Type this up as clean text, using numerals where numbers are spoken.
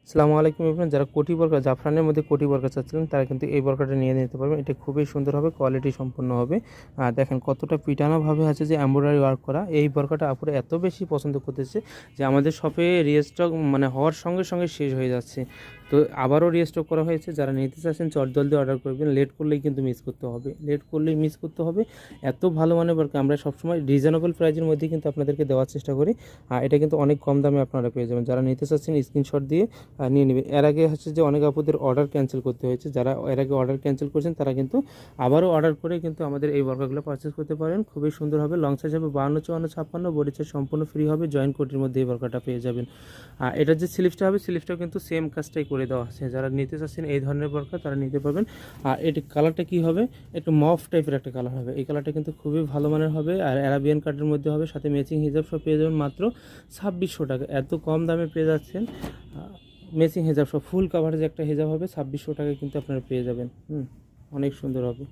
আসসালামু আলাইকুম এভরিওয়ান। যারা কোটি বরকা জাফরানের মধ্যে কোটি বরকা চাচ্ছিলেন তারা কিন্তু এই বরকাটা নিয়ে নিতে পারবেন। এটা খুবই সুন্দর হবে, কোয়ালিটি সম্পন্ন হবে। দেখেন কতটা পিটানোভাবে আছে যে এমব্রয়ডারি ওয়ার্ক করা। এই বরকাটা আপুরা এত বেশি পছন্দ করতেছে যে আমাদের শপে রিস্টক মানে হওয়ার সঙ্গে সঙ্গে শেষ হয়ে যাচ্ছে। তো আবারও রিস্টক করা হয়েছে। যারা নিতে চাচ্ছেন জলদি অর্ডার করবেন, লেট করলেই কিন্তু মিস করতে হবে, এত ভালো মানের বরকা আমরা সবসময় রিজনেবল প্রাইসের মধ্যে কিন্তু আপনাদেরকে দেওয়ার চেষ্টা করি। এটা কিন্তু অনেক কম দামে আপনারা পেয়ে যাবেন। যারা নিতে চাচ্ছেন স্ক্রিনশট দিয়ে নিয়ে নেবেন। এর আগে হচ্ছে যে অনেক আপুদের অর্ডার ক্যান্সেল করতে হয়েছে। যারা এর আগে অর্ডার ক্যান্সেল করেছেন তারা কিন্তু আবারও অর্ডার করে কিন্তু আমাদের এই বরকাগুলো পারচেস করতে পারেন। খুবই সুন্দর হবে। লং সাইজ হবে 52, 54, 56, বডি সাইজ সম্পূর্ণ ফ্রি হবে। জয়েন্ট কোটির মধ্যে এই বরকাটা পেয়ে যাবেন। এটার যে স্লিভসটা হবে, স্লিভসটাও কিন্তু সেম কাজটাই করে দেওয়া আছে। যারা নিতে চাচ্ছেন এই ধরনের বরকা তারা নিতে পারবেন। আর এটি কালারটা কী হবে, একটু মফ টাইপের একটা কালার হবে। এই কালারটা কিন্তু খুবই ভালো মানের হবে আর অ্যারাবিয়ান কাটের মধ্যে হবে। সাথে ম্যাচিং হিজাব সব পেয়ে যাবেন মাত্র 2600 টাকা। এত কম দামে পেয়ে যাচ্ছেন। ম্যাচিং হেজাব সব ফুল কাভারেজ একটা হেজাব হবে 2600 টাকায় কিন্তু আপনারা পেয়ে যাবেন। অনেক সুন্দর হবে।